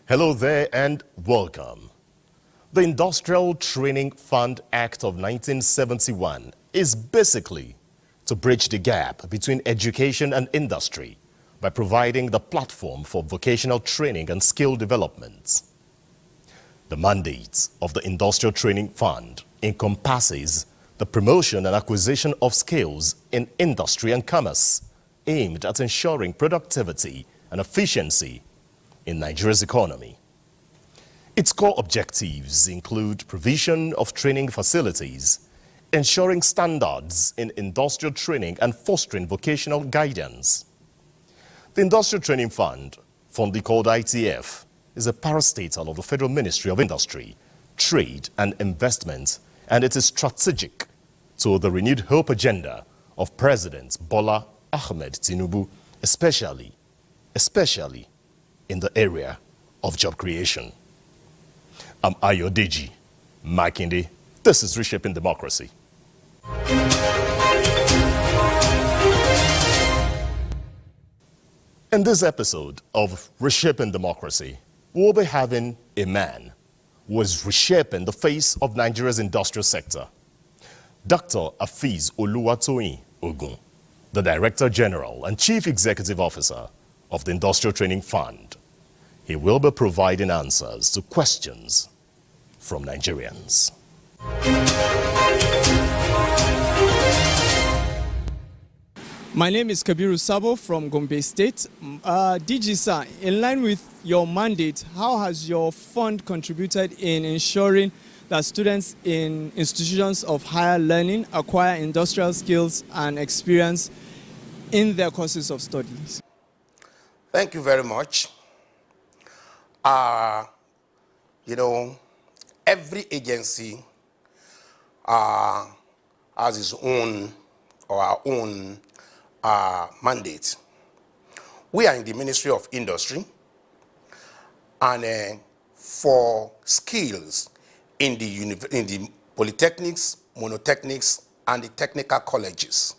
Hello there and welcome. The Industrial Training Fund Act of 1971 is basically to bridge the gap between education and industry by providing the platform for vocational training and skill development. The mandate of the Industrial Training Fund encompasses the promotion and acquisition of skills in industry and commerce aimed at ensuring productivity and efficiency in Nigeria's economy. Its core objectives include provision of training facilities, ensuring standards in industrial training and fostering vocational guidance. The Industrial Training Fund, fondly called ITF, is a parastatal of the Federal Ministry of Industry, Trade and Investment, and it is strategic to the renewed hope agenda of President Bola Ahmed Tinubu, especially in the area of job creation. I'm Ayodeji Makinde. This is Reshaping Democracy. In this episode of Reshaping Democracy, we'll be having a man who is reshaping the face of Nigeria's industrial sector. Dr. Afiz Oluwatoyin Ogun, the Director General and Chief Executive Officer of the Industrial Training Fund. He will be providing answers to questions from Nigerians. My name is Kabiru Sabo from Gombe State. DG sir, in line with your mandate, how has your fund contributed in ensuring that students in institutions of higher learning acquire industrial skills and experience in their courses of studies? Thank you very much. Every agency has its own or our own mandate. We are in the Ministry of Industry, and for skills in the polytechnics, monotechnics, and the technical colleges,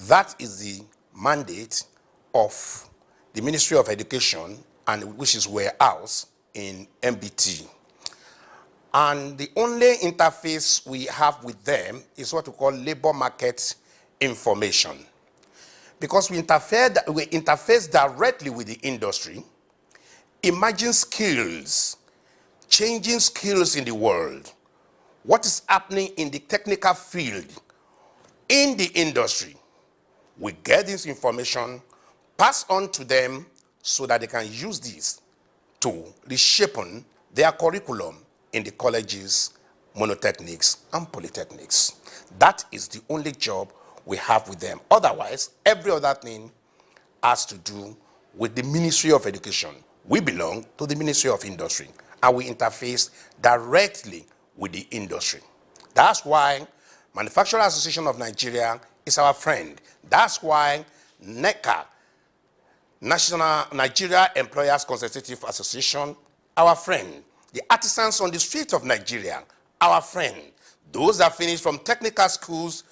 that is the mandate of the Ministry of Education, and which is warehouse in MBT. And the only interface we have with them is what we call labor market information. Because we interface directly with the industry, emerging skills, changing skills in the world, what is happening in the technical field, in the industry. We get this information, pass on to them so that they can use this to reshape their curriculum in the colleges, monotechnics, and polytechnics. That is the only job we have with them. Otherwise, every other thing has to do with the Ministry of Education. We belong to the Ministry of Industry, and we interface directly with the industry. That's why Manufacturing Association of Nigeria is our friend. That's why NECA, National Nigeria Employers Consultative Association, our friend. The artisans on the streets of Nigeria, our friend. Those that finish from technical schools,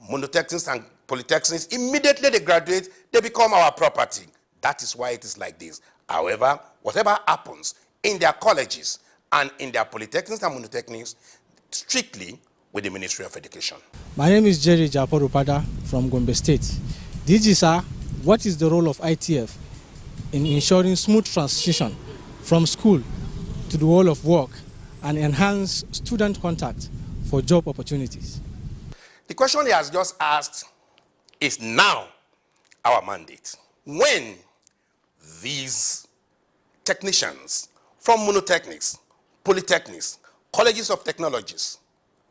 monotechnics and polytechnics, immediately they graduate, they become our property. That is why it is like this. However, whatever happens in their colleges and in their polytechnics and monotechnics, strictly with the Ministry of Education. My name is Jerry Japorupada from Gombe State. DG sir, what is the role of ITF in ensuring smooth transition from school to the world of work and enhance student contact for job opportunities? The question he has just asked is now our mandate. When these technicians from monotechnics, polytechnics, colleges of technologies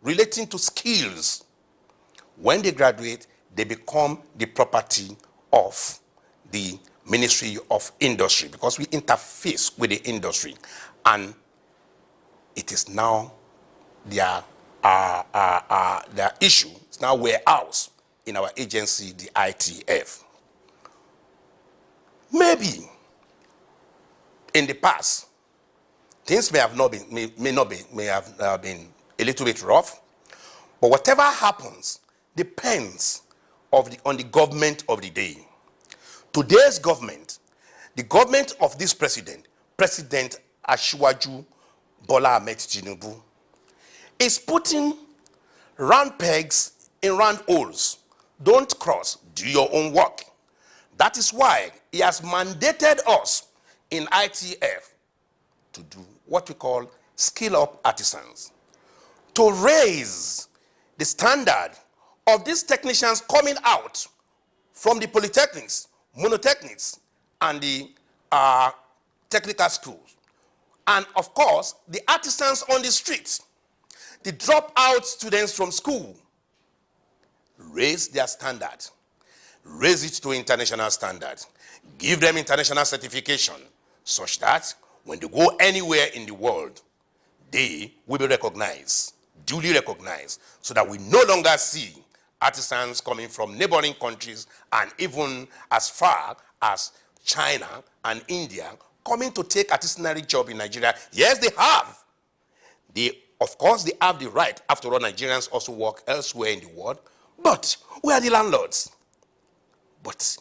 relating to skills, when they graduate, they become the property of the Ministry of Industry, because we interface with the industry, and it is now their issue. It's now warehouse in our agency, the ITF. Maybe in the past, things may have been a little bit rough, but whatever happens depends on the government of the day. Today's government, the government of this President Asiwaju Bola Ahmed Tinubu is putting round pegs in round holes. Don't cross, do your own work. That is why he has mandated us in ITF to do what we call skill up artisans, to raise the standard of these technicians coming out from the polytechnics, monotechnics, and the technical schools. And of course, the artisans on the streets, the dropout students from school, raise their standard, raise it to international standards, give them international certification, such that when they go anywhere in the world, they will be recognized, duly recognized, so that we no longer see artisans coming from neighboring countries and even as far as China and India coming to take artisanary job in Nigeria. Yes, they have. Of course, they have the right. After all, Nigerians also work elsewhere in the world, but we are the landlords. But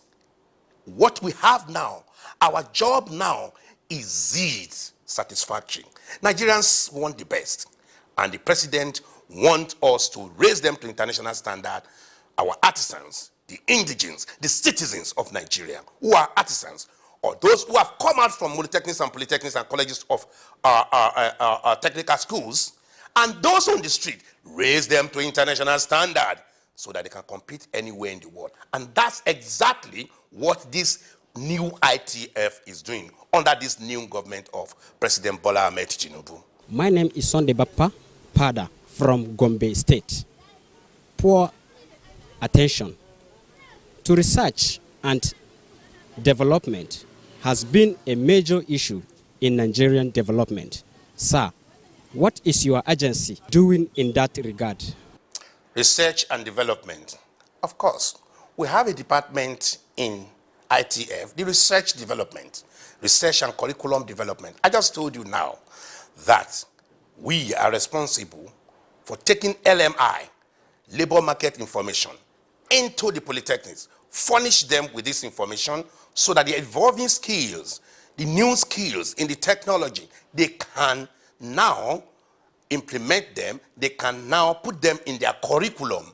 what we have now, our job now, is it satisfactory? Nigerians want the best, and the president wants us to raise them to international standard. Our artisans, the indigenes, the citizens of Nigeria who are artisans, or those who have come out from polytechnics and polytechnics and colleges of technical schools, and those on the street, raise them to international standard so that they can compete anywhere in the world. And that's exactly what this new ITF is doing under this new government of President Bola Ahmed Tinubu. My name is Sunday Bappa Pada from Gombe State. Poor attention to research and development has been a major issue in Nigerian development. Sir, what is your agency doing in that regard? Research and development. Of course, we have a department in ITF, the research development, research and curriculum development. I just told you now that we are responsible for taking LMI, labor market information, into the polytechnics, furnish them with this information so that the evolving skills, the new skills in the technology, they can now implement them, they can now put them in their curriculum.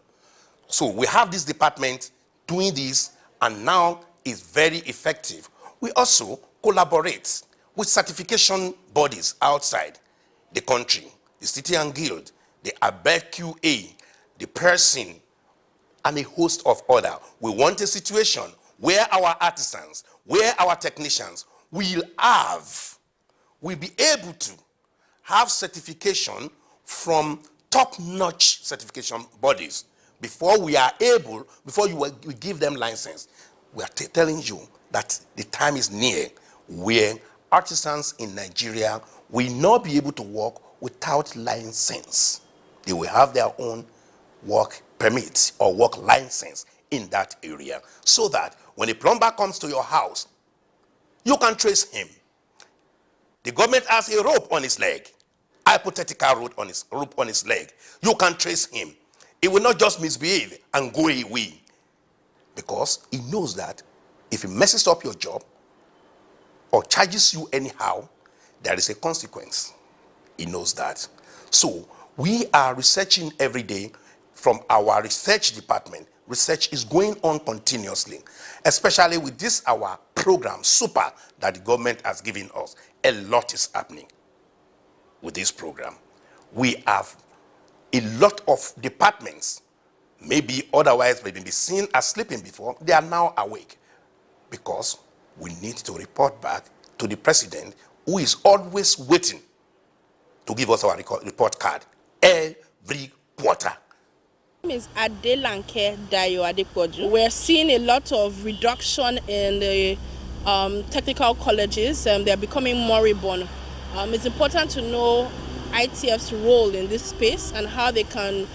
So we have this department doing this, and now is very effective. We also collaborate with certification bodies outside the country, the City and Guild, the ABEQA, the Person, and a host of others. We want a situation where our artisans, where our technicians will be able to have certification from top-notch certification bodies before we give them license. We are telling you that the time is near where artisans in Nigeria will not be able to work without license. They will have their own work permit or work license in that area, so that when a plumber comes to your house, you can trace him. The government has a rope on his leg, hypothetical rope on his leg. You can trace him. He will not just misbehave and go away, because he knows that if he messes up your job or charges you anyhow, there is a consequence. He knows that. So we are researching every day from our research department. Research is going on continuously, especially with this our program, Super, that the government has given us. A lot is happening with this program. We have a lot of departments, maybe otherwise maybe be seen as sleeping before. They are now awake, because we need to report back to the president, who is always waiting to give us our report card every quarter. Is Adelanke Dayo Adepoju. We're seeing a lot of reduction in the technical colleges. They're becoming moribund. It's important to know ITF's role in this space and how they can,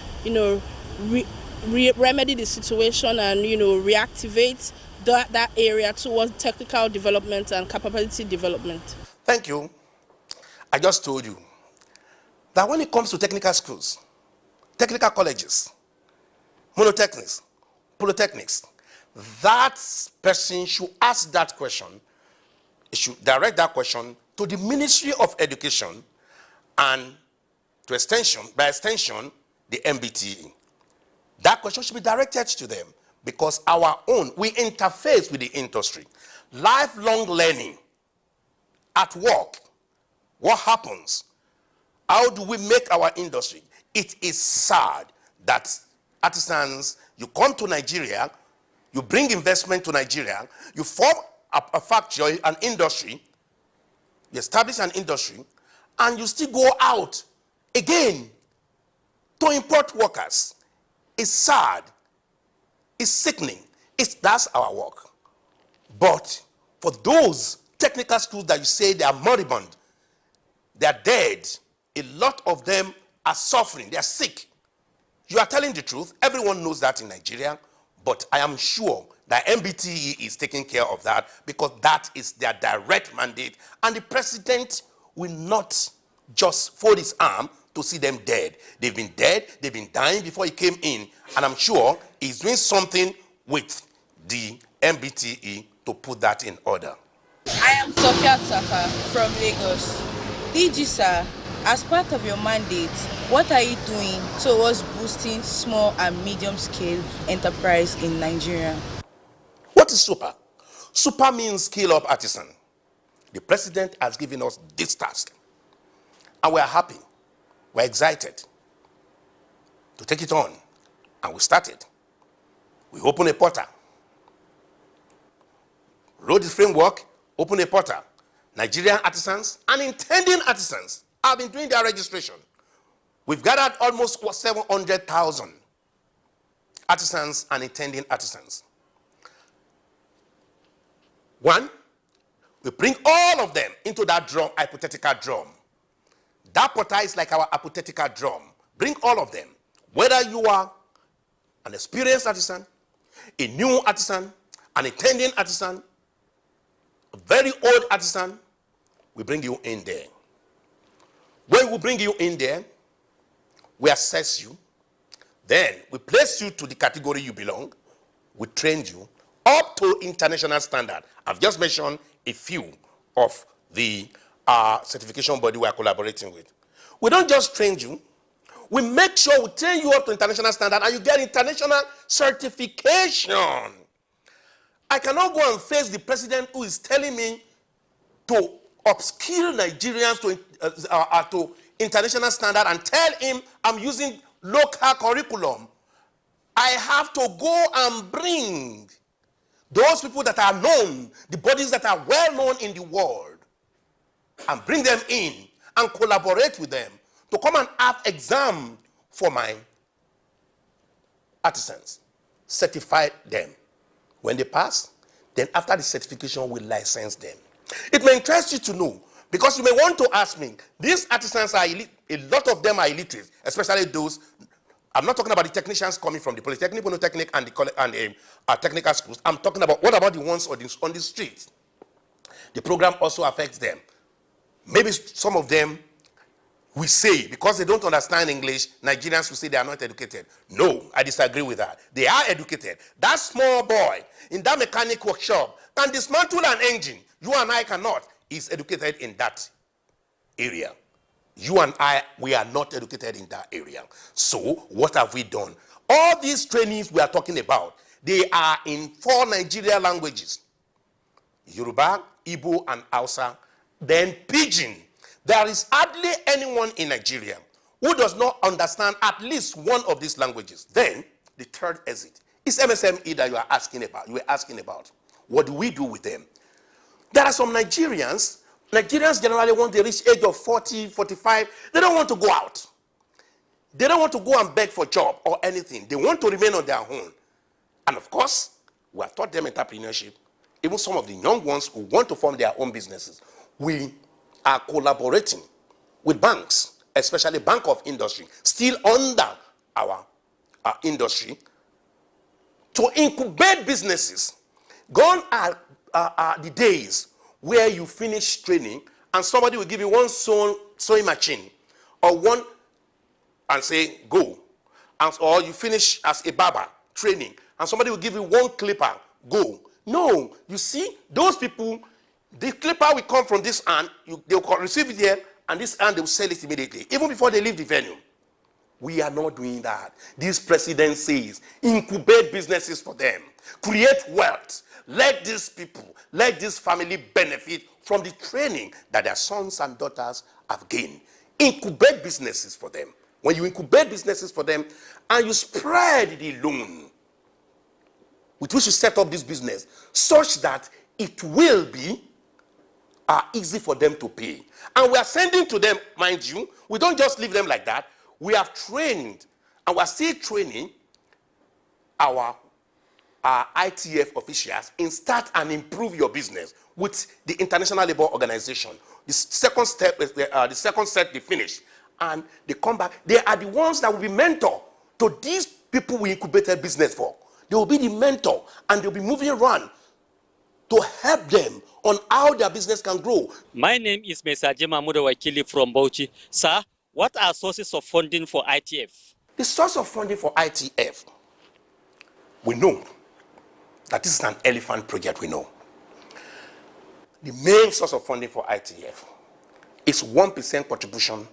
remedy the situation and, reactivate that area towards technical development and capability development. Thank you. I just told you that when it comes to technical schools, technical colleges, monotechnics, polytechnics, that person should ask that question. He should direct that question to the Ministry of Education and by extension, the MBTE. That question should be directed to them because we interface with the industry. Lifelong learning at work. What happens? How do we make our industry? It is sad that artisans, you come to Nigeria, you bring investment to Nigeria, you form a factory, an industry, you establish an industry, and you still go out again to import workers. It's sad. It's sickening. That's our work. But for those technical schools that you say they are moribund, they are dead, a lot of them are suffering, they are sick. You are telling the truth. Everyone knows that in Nigeria, but I am sure that MBTE is taking care of that because that is their direct mandate, and the president will not just fold his arm to see them dead. They've been dead, they've been dying before he came in, and I'm sure he's doing something with the MBTE to put that in order. I am Sophia Saka from Lagos. DG sir, as part of your mandate, what are you doing towards boosting small and medium scale enterprise in Nigeria? What is super? Super means scale up artisan. The president has given us this task, and we are happy. We're excited to take it on, and we started. We opened a portal, wrote the framework, opened a portal. Nigerian artisans and intending artisans have been doing their registration. We've gathered almost 700,000 artisans and intending artisans. One, we bring all of them into that drum, hypothetical drum. That portal is like our hypothetical drum. Bring all of them, whether you are an experienced artisan, a new artisan, an intending artisan, a very old artisan, we bring you in there. When we bring you in there, we assess you. Then we place you to the category you belong. We train you up to international standard. I've just mentioned a few of the certification body we are collaborating with. We don't just train you. We make sure we train you up to international standard and you get international certification. I cannot go and face the president who is telling me to upskill Nigerians to international standard and tell him I'm using local curriculum. I have to go and bring those people that are known, the bodies that are well known in the world, and bring them in and collaborate with them to come and have exam for my artisans, certify them. When they pass, then after the certification, we license them. It may interest you to know, because you may want to ask me, these artisans are a lot of them are illiterate, especially those. I'm not talking about the technicians coming from the Polytechnic, Monotechnic, and the technical schools. I'm talking about what about the ones on the street? The program also affects them. Maybe some of them we say, because they don't understand English, Nigerians will say they are not educated. No, I disagree with that. They are educated. That small boy in that mechanic workshop can dismantle an engine. You and I cannot. He's educated in that area. You and I, we are not educated in that area. So what have we done? All these trainings we are talking about, they are in 4 Nigerian languages: Yoruba, Igbo, and Hausa. Then Pidgin. There is hardly anyone in Nigeria who does not understand at least one of these languages. Then the third exit is MSME that you are asking about. You were asking about. What do we do with them? There are some Nigerians generally, once they reach age of 40, 45, they don't want to go out. They don't want to go and beg for a job or anything. They want to remain on their own. And of course, we have taught them entrepreneurship. Even some of the young ones who want to form their own businesses. We are collaborating with banks, especially Bank of Industry, still under our industry, to incubate businesses. Gone are the days where you finish training and somebody will give you one sewing machine or one and say, go. Or you finish as a barber training and somebody will give you one clipper, go. No, you see, those people, The clipper will come from this hand, they will receive it here, and this hand they will sell it immediately, even before they leave the venue. We are not doing that. This president says, incubate businesses for them, create wealth. Let these people, let this family benefit from the training that their sons and daughters have gained. Incubate businesses for them. When you incubate businesses for them and you spread the loan with which you set up this business such that it will be easy for them to pay. And we are sending to them, mind you, we don't just leave them like that. We have trained, and we are still training our ITF officials in start and improve your business with the International Labour Organization. The second step, the second set they finish, and they come back. They are the ones that will be mentor to these people we incubated business for. They will be the mentor, and they'll be moving around to help them on how their business can grow. My name is Mr. Jema Mudawakili from Bauchi. Sir, what are sources of funding for ITF? The source of funding for ITF, we know that this is an elephant project, we know. The main source of funding for ITF is 1% contribution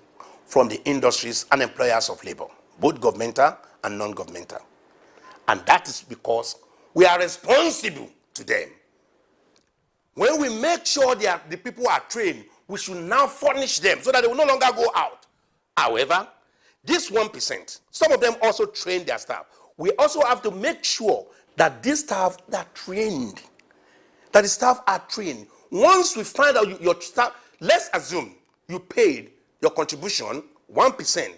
from the industries and employers of labor, both governmental and non-governmental. And that is because we are responsible to them. When we make sure that the people are trained, we should now furnish them so that they will no longer go out. However, this 1%, some of them also train their staff. We also have to make sure that these staff are trained, that the staff are trained. Once we find out your staff, let's assume you paid your contribution, 1%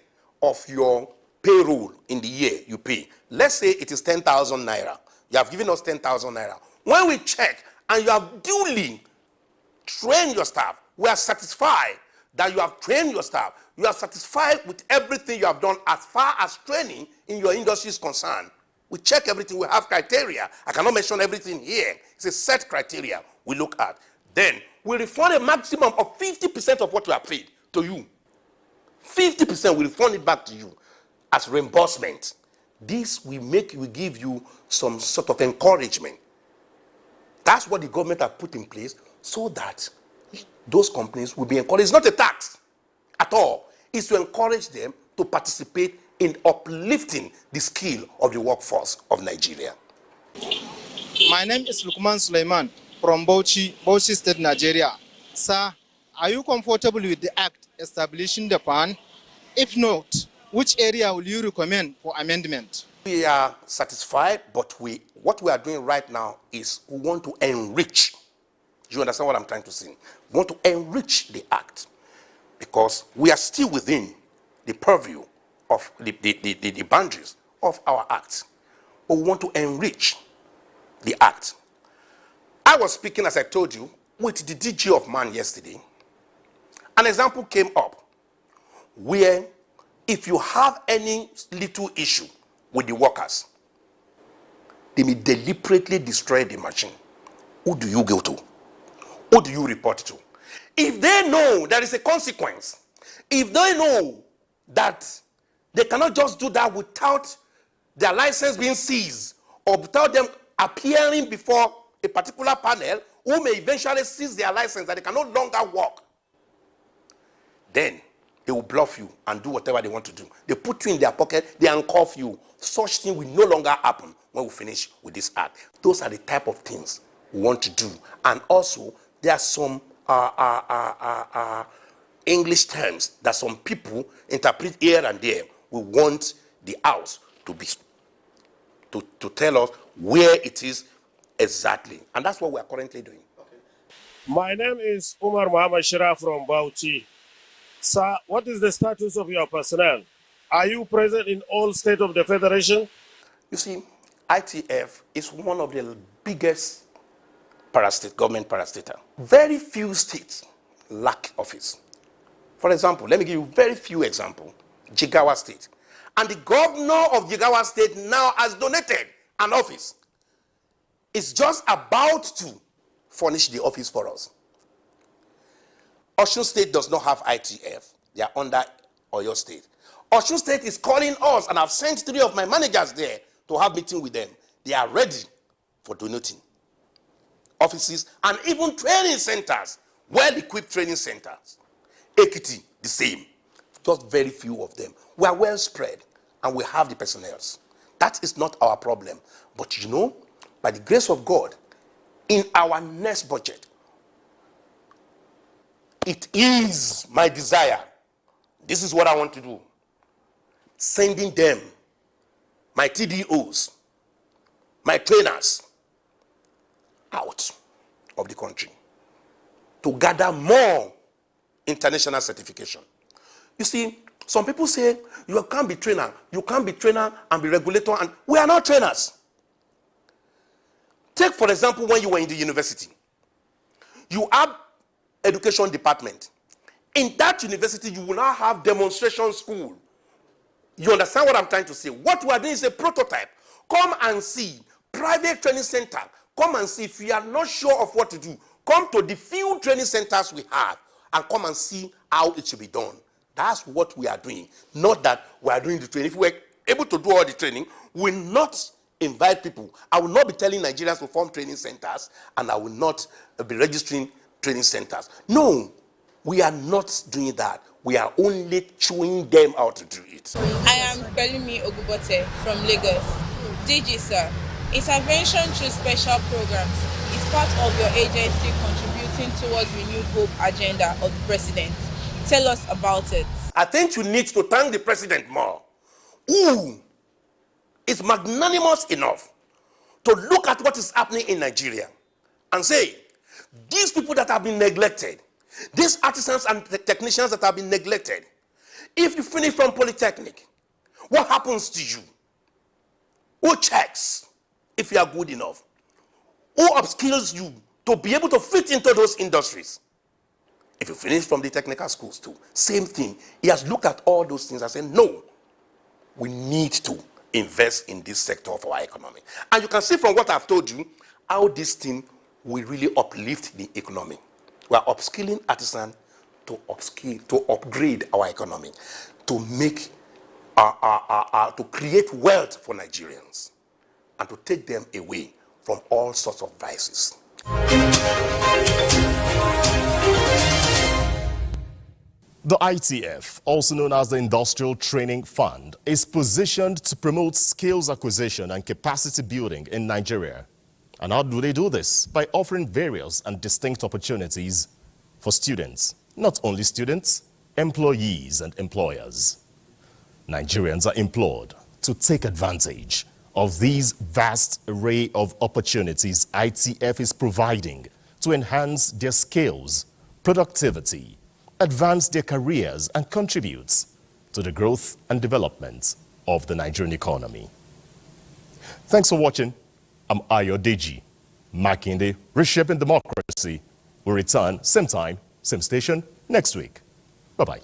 of your payroll in the year you pay. Let's say it is 10,000 naira. You have given us 10,000 naira. When we check and you have duly trained your staff, we are satisfied that you have trained your staff. You are satisfied with everything you have done as far as training in your industry is concerned. We check everything. We have criteria. I cannot mention everything here. It's a set criteria we look at. Then we refund a maximum of 50% of what you have paid to you. 50% we refund it back to you as reimbursement. This will give you some sort of encouragement. That's what the government have put in place so that those companies will be encouraged. It's not a tax at all. It's to encourage them to participate in uplifting the skill of the workforce of Nigeria. My name is Lukman Suleiman from Bauchi State, Nigeria. Sir, are you comfortable with the act establishing the fund? If not, which area will you recommend for amendment? We are satisfied, but what we are doing right now is we want to enrich. Do you understand what I'm trying to say? We want to enrich the act because we are still within the purview of the boundaries of our act. But we want to enrich the act. I was speaking, as I told you, with the DG of Man yesterday. An example came up where if you have any little issue with the workers, they may deliberately destroy the machine. Who do you go to? Who do you report to? If they know there is a consequence, if they know that they cannot just do that without their license being seized or without them appearing before a particular panel who may eventually seize their license that they can no longer work, then they will bluff you and do whatever they want to do. They put you in their pocket, they handcuff you. Such thing will no longer happen when we finish with this act. Those are the type of things we want to do. And also, there are some English terms that some people interpret here and there. We want the house to tell us where it is exactly. And that's what we are currently doing. Okay. My name is Umar Muhammad Shira from Bauchi. Sir, what is the status of your personnel? Are you present in all states of the Federation? You see, ITF is one of the biggest government parastatal. Very few states lack office. For example, let me give you very few examples. Jigawa State. And the governor of Jigawa State now has donated an office. It's just about to furnish the office for us. Osun State does not have ITF. They are under Oyo State. Osun State is calling us, and I've sent 3 of my managers there to have meeting with them. They are ready for donating. offices, and even training centers, well-equipped training centers. Ekiti, the same. Just very few of them. We are well spread, and we have the personnel. That is not our problem. But you know, by the grace of God, in our next budget, it is my desire. This is what I want to do. Sending them, my TDOs, my trainers, out of the country to gather more international certification. You see, some people say you can't be trainer and be regulator, and we are not trainers. Take, for example, when you were in the university, you have education department. In that university, you will now have demonstration school. You understand what I'm trying to say? What we are doing is a prototype. Come and see. Private training center. Come and see. If you are not sure of what to do, come to the few training centers we have and come and see how it should be done. That's what we are doing. Not that we are doing the training. If we were able to do all the training, we will not invite people. I will not be telling Nigerians to form training centers, and I will not be registering training centers. No, we are not doing that. We are only showing them how to do it. I am Pelumi Ogubote from Lagos. DG, sir, intervention through special programs is part of your agency contributing towards renewed hope agenda of the president. Tell us about it. I think you need to thank the president more, who is magnanimous enough to look at what is happening in Nigeria and say, these people that have been neglected, these artisans and technicians that have been neglected, if you finish from Polytechnic, what happens to you? Who checks if you are good enough? Who upskills you to be able to fit into those industries? If you finish from the technical schools too, same thing. He has looked at all those things and said, no, we need to invest in this sector of our economy. And you can see from what I've told you, how this thing will really uplift the economy. We are upskilling artisans to upgrade our economy, to make, to create wealth for Nigerians, and to take them away from all sorts of vices. The ITF, also known as the Industrial Training Fund, is positioned to promote skills acquisition and capacity building in Nigeria. And how do they do this? By offering various and distinct opportunities for students. Not only students, employees and employers. Nigerians are implored to take advantage of these vast array of opportunities ITF is providing to enhance their skills, productivity, advance their careers, and contribute to the growth and development of the Nigerian economy. Thanks for watching. I'm Ayo Deji. Makinde, Reshaping Democracy. We'll return same time, same station next week. Bye-bye.